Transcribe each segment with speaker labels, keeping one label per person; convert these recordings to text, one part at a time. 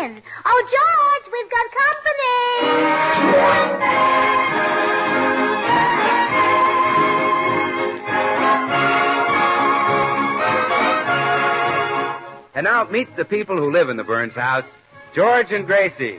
Speaker 1: in. Oh, George, we've got company.
Speaker 2: And now meet the people who live in the Burns house, George and Gracie.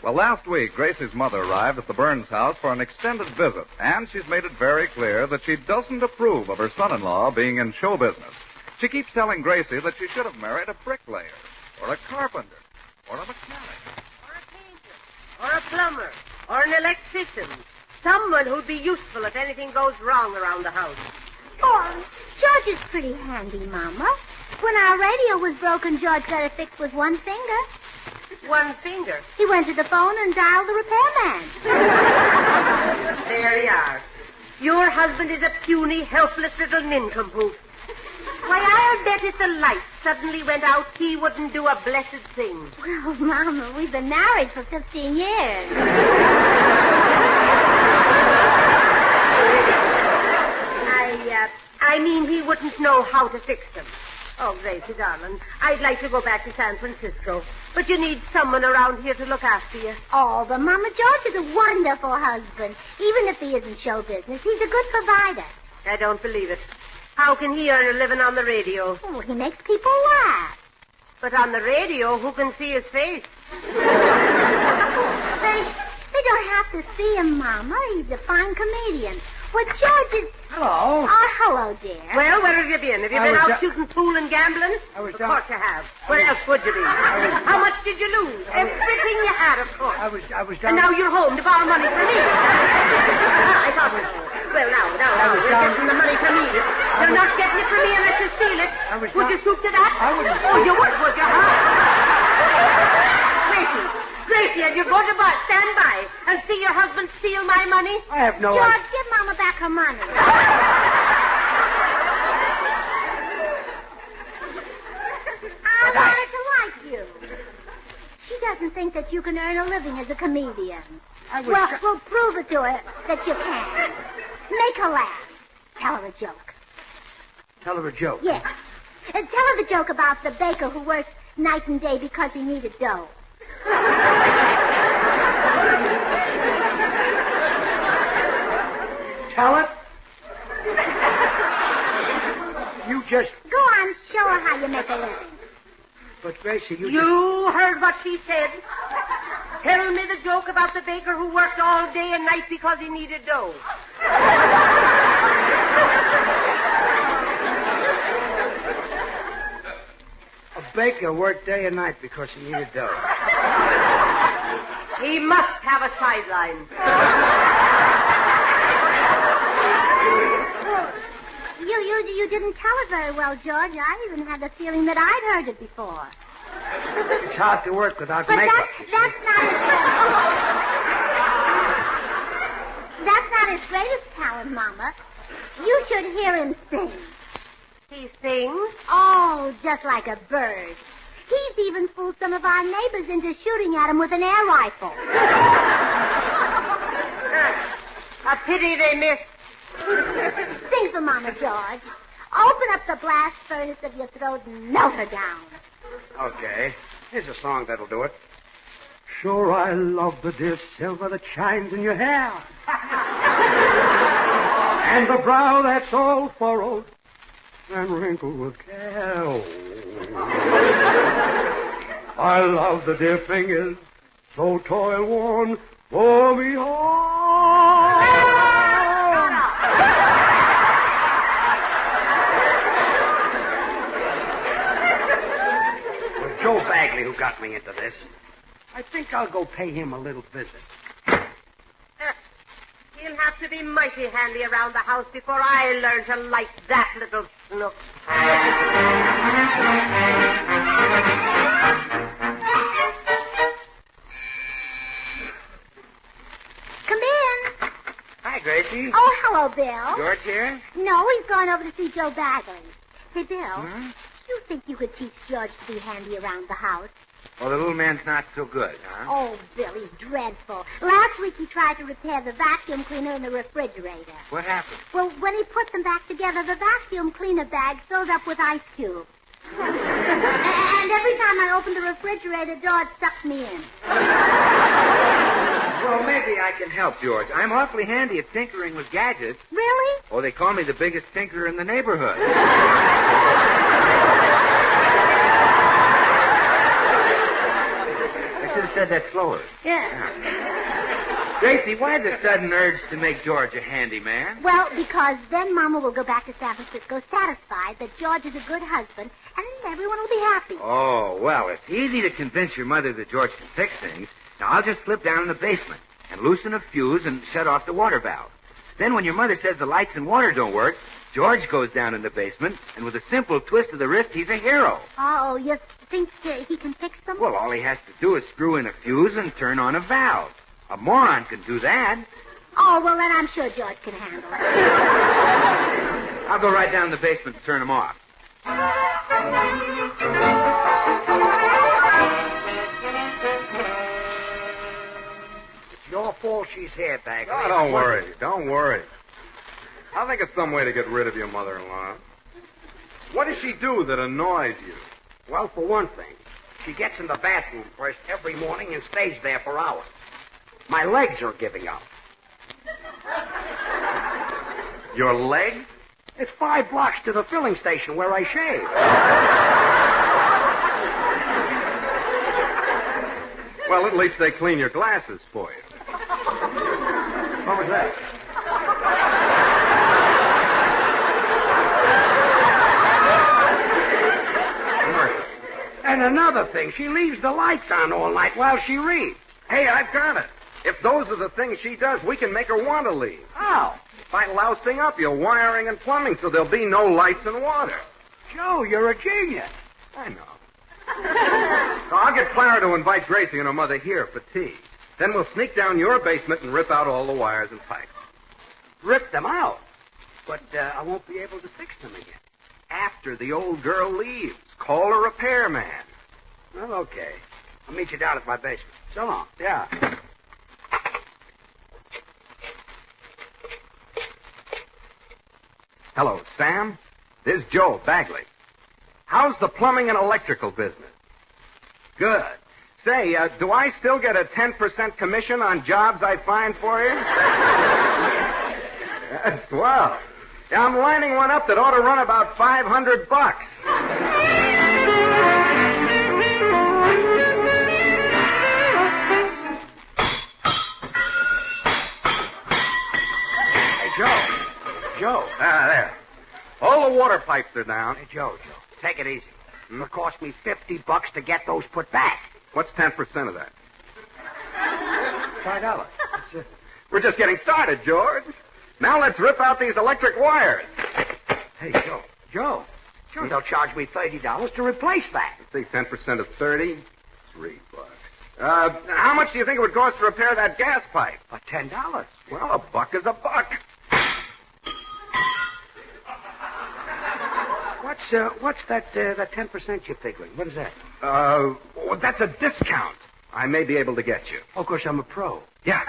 Speaker 3: Well, last week, Gracie's mother arrived at the Burns house for an extended visit, and she's made it very clear that she doesn't approve of her son-in-law being in show business. She keeps telling Gracie that she should have married a bricklayer, or a carpenter, or a mechanic.
Speaker 4: Or a painter, or a plumber, or an electrician. Someone who'd be useful if anything goes wrong around the house.
Speaker 1: Oh, George is pretty handy, Mama. When our radio was broken, George got it fixed with one finger.
Speaker 4: One finger?
Speaker 1: He went to the phone and dialed the repairman.
Speaker 4: There you are. Your husband is a puny, helpless little nincompoop. Why, I'll bet if the lights suddenly went out, he wouldn't do a blessed thing.
Speaker 1: Well, Mama, we've been married for 15 years.
Speaker 4: I mean he wouldn't know how to fix them. Oh, Gracie, darling, I'd like to go back to San Francisco, but you need someone around here to look after you.
Speaker 1: Oh, but Mama, George is a wonderful husband. Even if he isn't show business, he's a good provider.
Speaker 4: I don't believe it. How can he earn a living on the radio?
Speaker 1: Oh, he makes people laugh.
Speaker 4: But on the radio, who can see his face?
Speaker 1: They don't have to see him, Mama. He's a fine comedian. Well, George is...
Speaker 5: Hello.
Speaker 1: Oh, hello, dear.
Speaker 4: Well, where have you been? Have you been out shooting pool and gambling?
Speaker 5: I was
Speaker 4: Of
Speaker 5: down...
Speaker 4: course you have. Where else would you be? How much did you lose? Everything you had, of course.
Speaker 5: I was down...
Speaker 4: And now you're home to borrow money from me. I thought so. Well, now, you're getting the money from me. You're not getting it from me unless you steal it. Would you stoop to that?
Speaker 5: I wouldn't.
Speaker 4: Oh, you would you, huh? Gracie, are you going to stand by and see your husband steal my money?
Speaker 5: I have no...
Speaker 1: George, give Mama back her money. I wanted to like you. She doesn't think that you can earn a living as a comedian. Well, we'll prove it to her that you can. Make her laugh. Tell her a joke.
Speaker 5: Tell her a joke?
Speaker 1: Yes. And tell her the joke about the baker who worked night and day because he needed dough.
Speaker 5: Tell it? You just...
Speaker 1: Go on, show her how you make a living.
Speaker 5: But, Gracie,
Speaker 4: You heard what she said. Tell me the joke about the baker who worked all day and night because he needed dough.
Speaker 5: A baker worked day and night because he needed dough.
Speaker 4: He must have a sideline.
Speaker 1: You didn't tell it very well, George. I even had the feeling that I'd heard it before.
Speaker 5: It's hard to work without
Speaker 1: But
Speaker 5: makeup.
Speaker 1: that's not his greatest talent, Mama. You should hear him sing.
Speaker 4: He sings?
Speaker 1: Oh, just like a bird. He's even fooled some of our neighbors into shooting at him with an air rifle.
Speaker 4: A pity they missed.
Speaker 1: Sing for Mama, George. Open up the blast furnace of your throat and melt her down.
Speaker 5: Okay. Here's a song that'll do it. Sure, I love the dear silver that shines in your hair. And the brow that's all furrowed and wrinkled with care. I love the dear fingers so toil-worn for me home. Joe Bagley who got me into this. I think I'll go pay him a little visit.
Speaker 4: He'll have to be mighty handy around the house before I learn to like that little snook.
Speaker 1: Come in.
Speaker 2: Hi, Gracie.
Speaker 1: Oh, hello, Bill.
Speaker 2: George here?
Speaker 1: No, he's gone over to see Joe Bagley. Say, Bill,
Speaker 2: Huh?
Speaker 1: do you think you could teach George to be handy around the house?
Speaker 2: Oh, the little man's not so good, huh?
Speaker 1: Oh, Bill, he's dreadful. Last week he tried to repair the vacuum cleaner in the refrigerator.
Speaker 2: What happened?
Speaker 1: Well, when he put them back together, the vacuum cleaner bag filled up with ice cubes. And every time I opened the refrigerator, George sucked me in.
Speaker 2: Well, maybe I can help, George. I'm awfully handy at tinkering with gadgets.
Speaker 1: Really?
Speaker 2: Oh, they call me the biggest tinkerer in the neighborhood. I should have said that slower.
Speaker 1: Yeah.
Speaker 2: Gracie, why the sudden urge to make George a handyman?
Speaker 1: Well, because then Mama will go back to San Francisco satisfied that George is a good husband, and everyone will be happy.
Speaker 2: Oh, well, it's easy to convince your mother that George can fix things. Now, I'll just slip down in the basement and loosen a fuse and shut off the water valve. Then when your mother says the lights and water don't work, George goes down in the basement, and with a simple twist of the wrist, he's a hero.
Speaker 1: Oh, you think he can fix them?
Speaker 2: Well, all he has to do is screw in a fuse and turn on a valve. A moron can do that.
Speaker 1: Oh, well, then I'm sure George can handle it.
Speaker 2: I'll go right down in the basement and turn him off.
Speaker 5: It's your fault she's here, Bagley.
Speaker 3: Oh, don't worry. Don't worry. I'll think of some way to get rid of your mother-in-law. What does she do that annoys you?
Speaker 5: Well, for one thing, she gets in the bathroom first every morning and stays there for hours. My legs are giving out.
Speaker 3: Your legs?
Speaker 5: It's 5 blocks to the filling station where I shave.
Speaker 3: Well, at least they clean your glasses for you.
Speaker 5: What was that? And another thing, she leaves the lights on all night while she reads.
Speaker 3: Hey, I've got it. If those are the things she does, we can make her want to leave.
Speaker 5: How?
Speaker 3: By lousing up your wiring and plumbing so there'll be no lights and water.
Speaker 5: Joe, you're a genius.
Speaker 3: I know. So I'll get Clara to invite Gracie and her mother here for tea. Then we'll sneak down your basement and rip out all the wires and pipes.
Speaker 5: Rip them out. But I won't be able to fix them again.
Speaker 3: After the old girl leaves, call a repairman.
Speaker 5: Well, okay. I'll meet you down at my basement. So long.
Speaker 3: Yeah. Hello, Sam. This is Joe Bagley. How's the plumbing and electrical business? Good. Say, do I still get a 10% commission on jobs I find for you? Swell. Yeah, I'm lining one up that ought to run about $500.
Speaker 5: Hey, Joe.
Speaker 3: There. All the water pipes are down.
Speaker 5: Hey, Joe, take it easy. It'll cost me $50 to get those put back.
Speaker 3: What's 10% of that?
Speaker 5: $5.
Speaker 3: We're just getting started, George. Now let's rip out these electric wires.
Speaker 5: Hey, Joe, they'll charge me $30 to replace that.
Speaker 3: Let's see, 10% of 30, $3. How much do you think it would cost to repair that gas pipe?
Speaker 5: For $10.
Speaker 3: Well, a buck is a buck.
Speaker 5: What's that 10% you're figuring? What is that?
Speaker 3: Well, that's a discount. I may be able to get you.
Speaker 5: Oh, of course, I'm a pro.
Speaker 3: Yeah.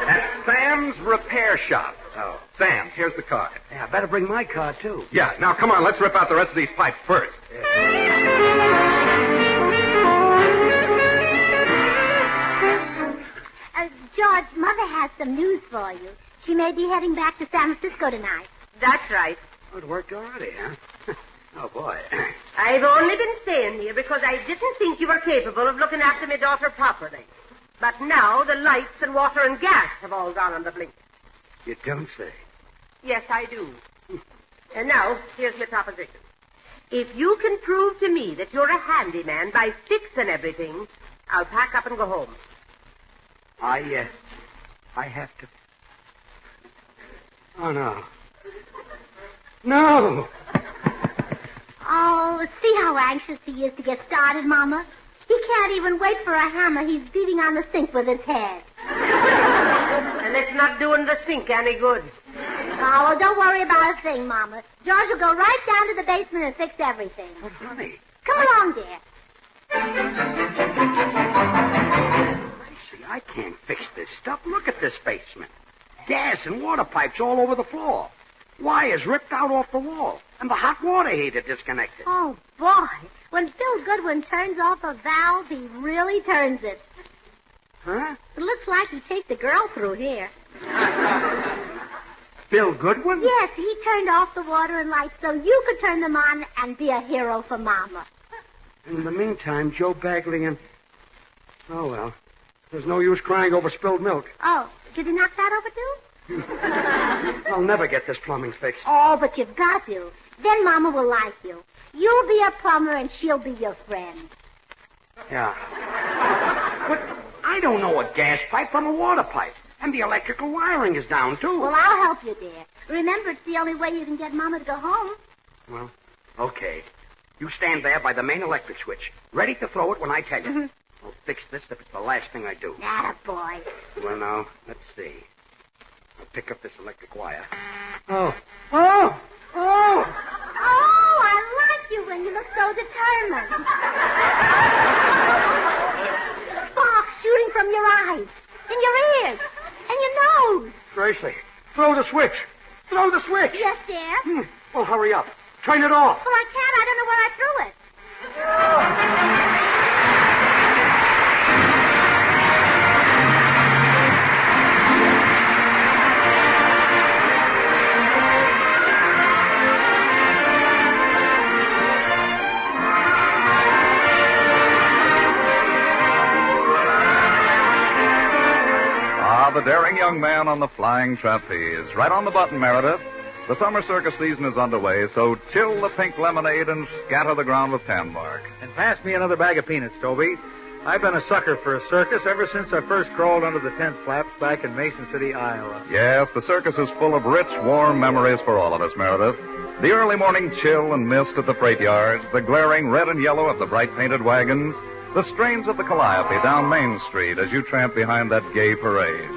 Speaker 3: At Sam's Repair Shop.
Speaker 5: Oh.
Speaker 3: Sam's, here's the card.
Speaker 5: Yeah, I better bring my car, too.
Speaker 3: Yeah, now come on, let's rip out the rest of these pipes first.
Speaker 1: George, Mother has some news for you. She may be heading back to San Francisco tonight.
Speaker 4: That's right.
Speaker 5: Oh, it worked already, huh? Oh, boy.
Speaker 4: I've only been staying here because I didn't think you were capable of looking after my daughter properly. But now the lights and water and gas have all gone on the blink.
Speaker 5: You don't say.
Speaker 4: Yes, I do. And now, here's my proposition. If you can prove to me that you're a handyman by fixing everything, I'll pack up and go home.
Speaker 5: I have to... Oh, no. No!
Speaker 1: Oh, see how anxious he is to get started, Mama? He can't even wait for a hammer. He's beating on the sink with his head.
Speaker 4: And it's not doing the sink any good.
Speaker 1: Oh, well, don't worry about a thing, Mama. George will go right down to the basement and fix everything.
Speaker 5: But, honey...
Speaker 1: Come along, dear.
Speaker 5: Gracie, I can't fix this stuff. Look at this basement. Gas and water pipes all over the floor. Wires ripped out off the wall. And the hot water heater disconnected.
Speaker 1: Oh, boy. When Bill Goodwin turns off a valve, he really turns it.
Speaker 5: Huh?
Speaker 1: It looks like he chased a girl through here.
Speaker 5: Bill Goodwin?
Speaker 1: Yes, he turned off the water and lights so you could turn them on and be a hero for Mama.
Speaker 5: In the meantime, Joe Bagley and... Oh, well. There's no use crying over spilled milk.
Speaker 1: Oh, did he knock that over, too?
Speaker 5: I'll never get this plumbing fixed.
Speaker 1: Oh, but you've got to. Then Mama will like you. You'll be a plumber and she'll be your friend.
Speaker 5: Yeah. But I don't know a gas pipe from a water pipe. And the electrical wiring is down, too.
Speaker 1: Well, I'll help you, dear. Remember, it's the only way you can get Mama to go home.
Speaker 5: Well, okay. You stand there by the main electric switch, ready to throw it when I tell you.
Speaker 1: Mm-hmm.
Speaker 5: I'll fix this if it's the last thing I do.
Speaker 1: Attaboy.
Speaker 5: Well, now, let's see. I'll pick up this electric wire. Oh! Oh! Oh!
Speaker 1: Oh, I like you when you look so determined. Sparks shooting from your eyes, in your ears, and your nose.
Speaker 5: Gracie, throw the switch. Throw the switch.
Speaker 1: Yes, dear.
Speaker 5: Well, hurry up. Turn it off.
Speaker 1: Well, I can't. I don't know where I threw it.
Speaker 3: The daring young man on the flying trapeze. Right on the button, Meredith. The summer circus season is underway, so chill the pink lemonade and scatter the ground with Tanbark.
Speaker 6: And pass me another bag of peanuts, Toby. I've been a sucker for a circus ever since I first crawled under the tent flaps back in Mason City, Iowa.
Speaker 3: Yes, the circus is full of rich, warm memories for all of us, Meredith. The early morning chill and mist at the freight yards, the glaring red and yellow of the bright painted wagons, the strains of the calliope down Main Street as you tramp behind that gay parade.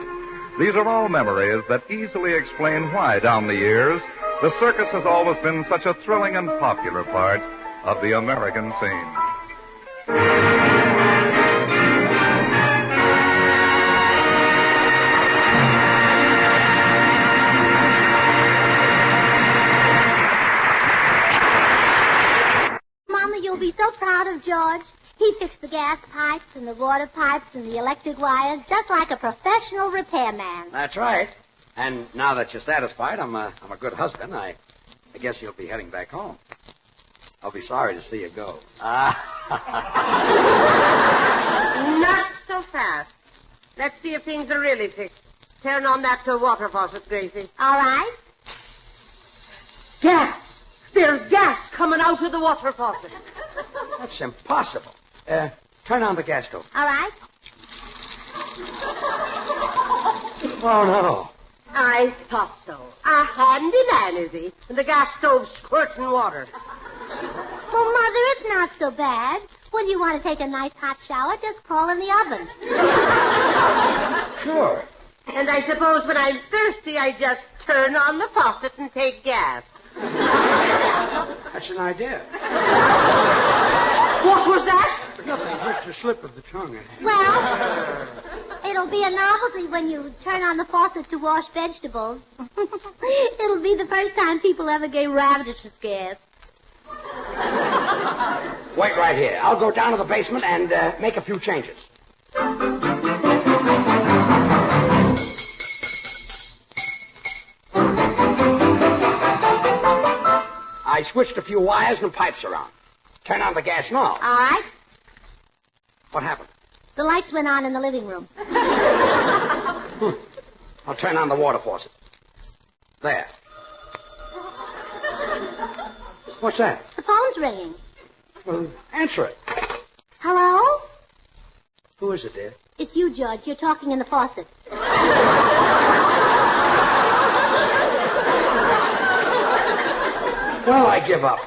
Speaker 3: These are all memories that easily explain why, down the years, the circus has always been such a thrilling and popular part of the American scene.
Speaker 1: Mama, you'll be so proud of George. He fixed the gas pipes and the water pipes and the electric wires just like a professional repairman.
Speaker 5: That's right. And now that you're satisfied, I'm a good husband. I guess you'll be heading back home. I'll be sorry to see you go.
Speaker 4: Not so fast. Let's see if things are really fixed. Turn on that water faucet, Gracie.
Speaker 1: All right.
Speaker 4: Gas! There's gas coming out of the water faucet.
Speaker 5: That's impossible. Turn on the gas stove.
Speaker 1: All right.
Speaker 5: Oh, no.
Speaker 4: I thought so. A handy man, is he? And the gas stove's squirting water.
Speaker 1: Well, Mother, it's not so bad. When you want to take a nice hot shower, just crawl in the oven.
Speaker 5: Sure.
Speaker 4: And I suppose when I'm thirsty, I just turn on the faucet and take gas.
Speaker 5: That's an idea.
Speaker 4: What was that?
Speaker 5: Nothing, just a slip of the tongue.
Speaker 1: Well, it'll be a novelty when you turn on the faucet to wash vegetables. It'll be the first time people ever gave radishes gas.
Speaker 5: Wait right here. I'll go down to the basement and make a few changes. I switched a few wires and pipes around. Turn on the gas now.
Speaker 1: All right.
Speaker 5: What happened?
Speaker 1: The lights went on in the living room.
Speaker 5: I'll turn on the water faucet. There. What's that?
Speaker 1: The phone's ringing.
Speaker 5: Well, answer it.
Speaker 1: Hello?
Speaker 5: Who is it, dear?
Speaker 1: It's you, George. You're talking in the faucet.
Speaker 5: Well, I give up.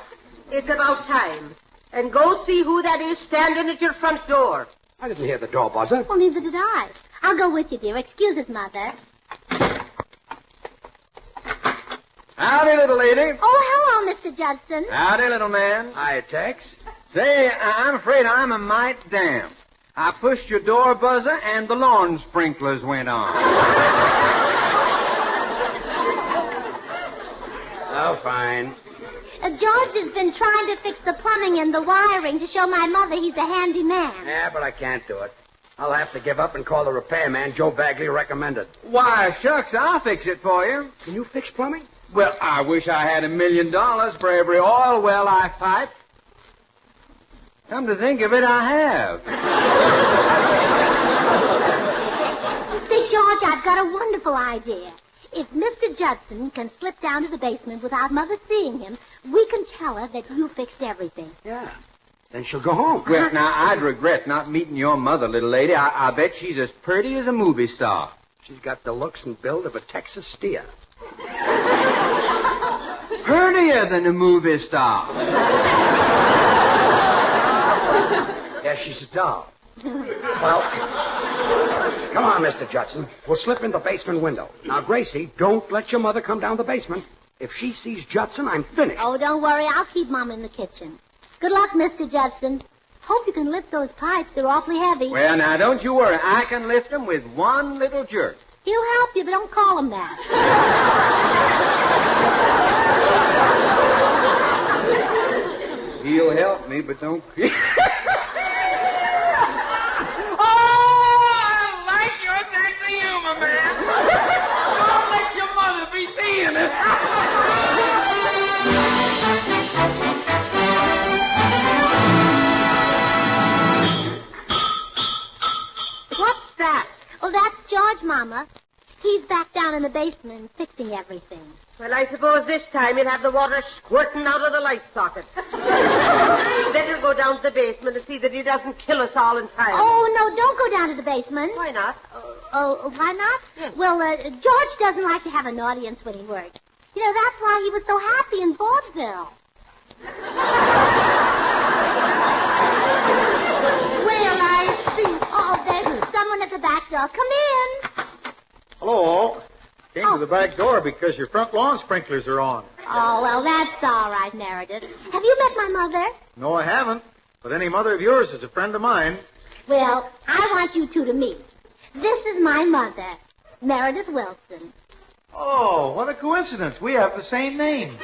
Speaker 4: It's about time. And go see who that is standing at your front door.
Speaker 5: I didn't hear the door buzzer.
Speaker 1: Well, neither did I. I'll go with you, dear. Excuse us, Mother.
Speaker 7: Howdy, little lady.
Speaker 1: Oh, hello, Mr. Judson.
Speaker 7: Howdy, little man.
Speaker 5: Hi, Tex.
Speaker 7: Say, I'm afraid I'm a mite damp. I pushed your door buzzer and the lawn sprinklers went on.
Speaker 5: Oh, fine.
Speaker 1: George has been trying to fix the plumbing and the wiring to show my mother he's a handy man.
Speaker 5: Yeah, but I can't do it. I'll have to give up and call the repairman Joe Bagley recommended.
Speaker 7: Why, shucks, I'll fix it for you.
Speaker 5: Can you fix plumbing?
Speaker 7: Well, I wish I had $1 million for every oil well I pipe. Come to think of it, I have.
Speaker 1: Say, George, I've got a wonderful idea. If Mr. Judson can slip down to the basement without Mother seeing him, we can tell her that you fixed everything.
Speaker 5: Yeah. Then she'll go home.
Speaker 7: Well, now, I'd regret not meeting your mother, little lady. I bet she's as pretty as a movie star.
Speaker 5: She's got the looks and build of a Texas steer.
Speaker 7: Prettier than a movie star.
Speaker 5: Yeah, she's a doll. Well, come on, Mr. Judson. We'll slip in the basement window. Now, Gracie, don't let your mother come down the basement. If she sees Judson, I'm finished.
Speaker 1: Oh, don't worry. I'll keep Mom in the kitchen. Good luck, Mr. Judson. Hope you can lift those pipes. They're awfully heavy.
Speaker 7: Well, now, don't you worry. I can lift them with one little jerk.
Speaker 1: He'll help you, but don't call him that.
Speaker 7: He'll help me, but don't...
Speaker 5: Don't let your mother be seeing it.
Speaker 1: What's that? Oh, that's George, Mama. He's back down in the basement fixing everything.
Speaker 4: Well, I suppose this time you'll have the water squirting out of the light socket. Better go down to the basement and see that he doesn't kill us all in time.
Speaker 1: Oh, no, don't go down to the basement.
Speaker 4: Why not?
Speaker 1: Oh, why not?
Speaker 4: Yes.
Speaker 1: Well, George doesn't like to have an audience when he works. You know, that's why he was so happy in vaudeville. Well, I see. Oh, there's someone at the back door. Come in.
Speaker 6: Hello. Came to the back door because your front lawn sprinklers are on.
Speaker 1: Oh, well, that's all right, Meredith. Have you met my mother?
Speaker 6: No, I haven't. But any mother of yours is a friend of mine.
Speaker 1: Well, I want you two to meet. This is my mother, Meredith Wilson.
Speaker 6: Oh, what a coincidence. We have the same name.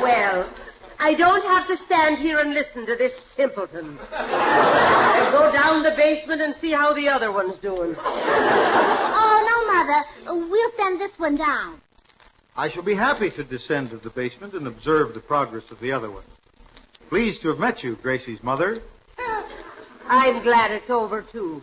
Speaker 4: Well, I don't have to stand here and listen to this simpleton. I'll go down the basement and see how the other one's doing.
Speaker 1: Oh, no, Mother. We'll send this one down.
Speaker 6: I shall be happy to descend to the basement and observe the progress of the other one. Pleased to have met you, Gracie's mother.
Speaker 4: I'm glad it's over, too.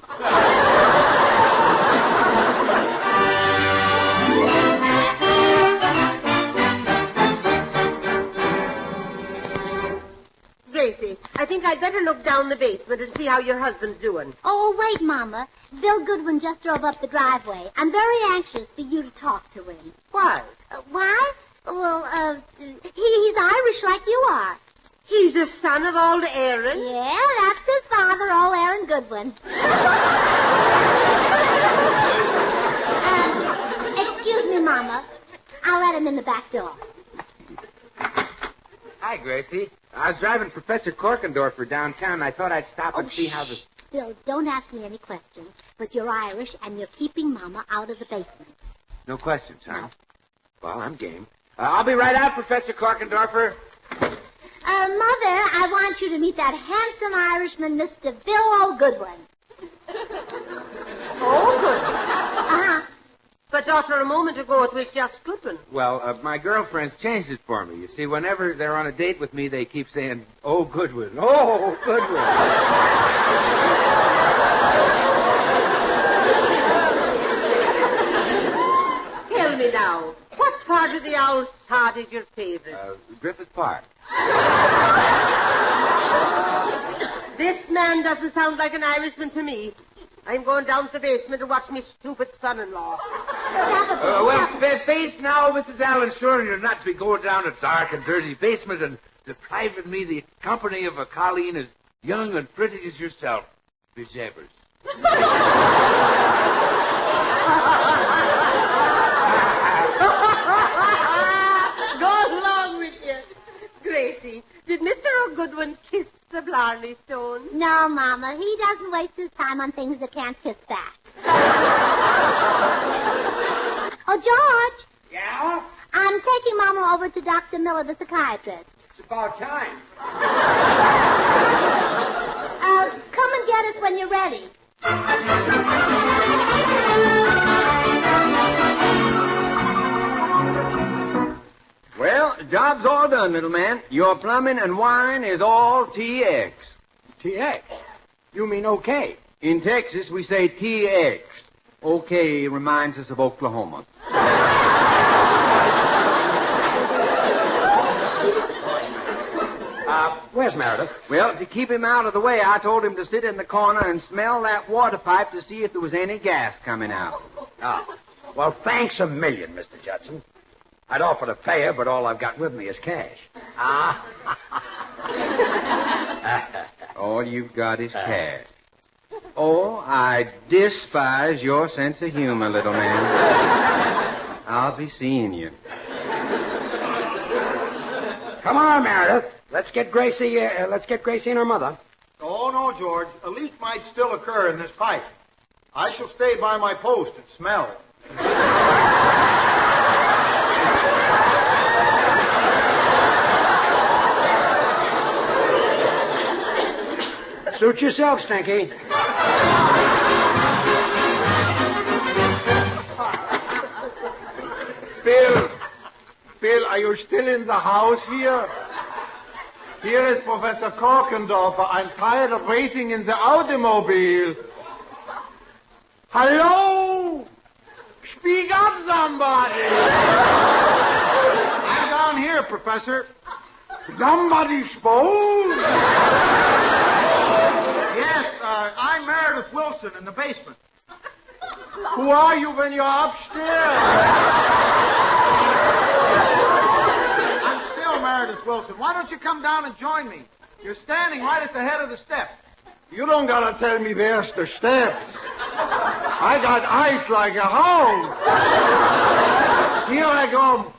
Speaker 4: Gracie, I think I'd better look down the basement and see how your husband's doing.
Speaker 1: Oh, wait, Mama. Bill Goodwin just drove up the driveway. I'm very anxious for you to talk to him.
Speaker 4: Why?
Speaker 1: Why? Well, he's Irish like you are.
Speaker 4: He's a son of old Aaron.
Speaker 1: Yeah, that's his father, old Aaron Goodwin. Excuse me, Mama. I'll let him in the back door.
Speaker 2: Hi, Gracie. I was driving Professor Korkendorfer downtown. I thought I'd stop and see how the...
Speaker 1: Bill, don't ask me any questions. But you're Irish, and you're keeping Mama out of the basement.
Speaker 2: No questions, huh? Well, I'm game. I'll be right out, Professor Korkendorfer.
Speaker 1: Mother, I want you to meet that handsome Irishman, Mr. Bill O'Goodwin.
Speaker 4: Oh, good.
Speaker 1: Uh-huh.
Speaker 4: But, Doctor, a moment ago it was just Goodwin.
Speaker 2: Well, my girlfriend's changed it for me. You see, whenever they're on a date with me, they keep saying, "Oh, Goodwin. Oh, Goodwin."
Speaker 4: Tell me now, what part of the owl sod is your favorite?
Speaker 2: Griffith Park.
Speaker 4: This man doesn't sound like an Irishman to me. I'm going down to the basement to watch me stupid son-in-law.
Speaker 1: Stop it, Bill.
Speaker 2: Well, faith now, Mrs. Allen, sure you're not to be going down a dark and dirty basement and depriving me the company of a colleen as young and pretty as yourself, Miss Evers.
Speaker 4: Gracie, did Mr. O'Goodwin kiss the Blarney Stone?
Speaker 1: No, Mama. He doesn't waste his time on things that can't kiss back. Oh, George.
Speaker 5: Yeah?
Speaker 1: I'm taking Mama over to Dr. Miller, the psychiatrist.
Speaker 5: It's about time.
Speaker 1: Come and get us when you're ready.
Speaker 7: Well, the job's all done, little man. Your plumbing and wiring is all TX.
Speaker 5: TX? You mean okay?
Speaker 7: In Texas, we say TX. Okay reminds us of Oklahoma.
Speaker 5: Where's Meredith?
Speaker 7: Well, to keep him out of the way, I told him to sit in the corner and smell that water pipe to see if there was any gas coming out.
Speaker 5: Oh. Well, thanks a million, Mr. Judson. I'd offer to pay her, but all I've got with me is cash.
Speaker 7: All you've got is cash. Oh, I despise your sense of humor, little man. I'll be seeing you.
Speaker 5: Come on, Meredith. Let's get Gracie and her mother.
Speaker 6: Oh, no, George. A leak might still occur in this pipe. I shall stay by my post and smell it.
Speaker 5: Suit yourself, Stinky.
Speaker 6: Bill, are you still in the house here? Here is Professor Korkendorfer. I'm tired of waiting in the automobile. Hello? Speak up, somebody. I'm down here, Professor. Somebody spoke? Yes, I'm Meredith Wilson in the basement. Who are you when you're upstairs? I'm still Meredith Wilson. Why don't you come down and join me? You're standing right at the head of the steps. You don't gotta tell me there's the steps. I got eyes like a hound. Here I go.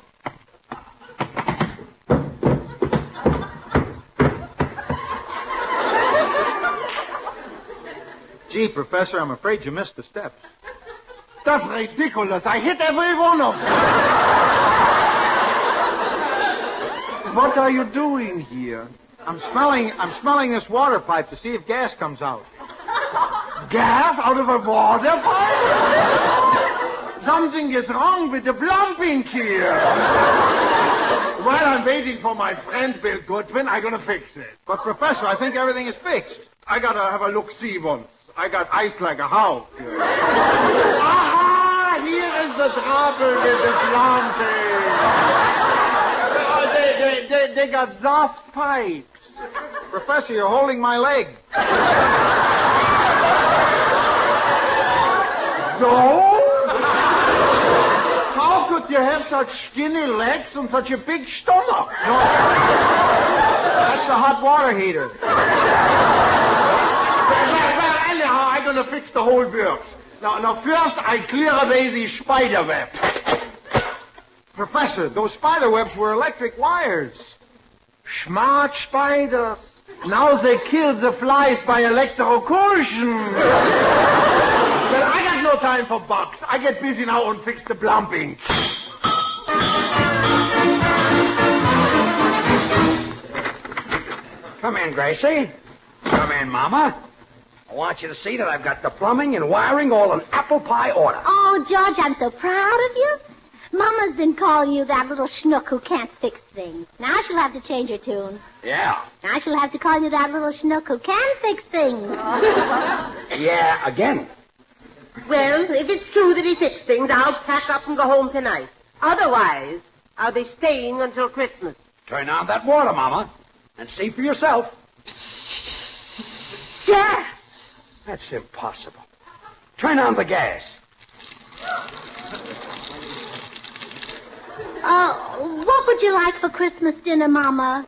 Speaker 6: Gee, Professor, I'm afraid you missed the steps. That's ridiculous. I hit every one of them. What are you doing here? I'm smelling this water pipe to see if gas comes out. Gas out of a water pipe? Something is wrong with the plumbing here. While I'm waiting for my friend Bill Goodwin, I'm gonna fix it. But Professor, I think everything is fixed. I gotta have a look-see once. I got ice like a hound. Aha! Here is the trouble with the plumbing. They got soft pipes. Professor, you're holding my leg. So? How could you have such skinny legs and such a big stomach? No. That's a hot water heater. Well, anyhow, I'm going to fix the whole works. Now, first I clear away these spider webs. Professor, those spider webs were electric wires. Smart spiders. Now they kill the flies by electrocution. Well, I got no time for bugs. I get busy now and fix the plumbing.
Speaker 5: Come in, Gracie. Come in, Mama. I want you to see that I've got the plumbing and wiring all in apple pie order.
Speaker 1: Oh, George, I'm so proud of you. Mama's been calling you that little schnook who can't fix things. Now she'll have to change her tune.
Speaker 5: Yeah.
Speaker 1: Now she'll have to call you that little schnook who can fix things.
Speaker 5: Yeah, again.
Speaker 4: Well, if it's true that he fixed things, I'll pack up and go home tonight. Otherwise, I'll be staying until Christmas.
Speaker 5: Turn on that water, Mama, and see for yourself.
Speaker 4: Gas!
Speaker 5: That's impossible. Turn on the gas.
Speaker 1: What would you like for Christmas dinner, Mama?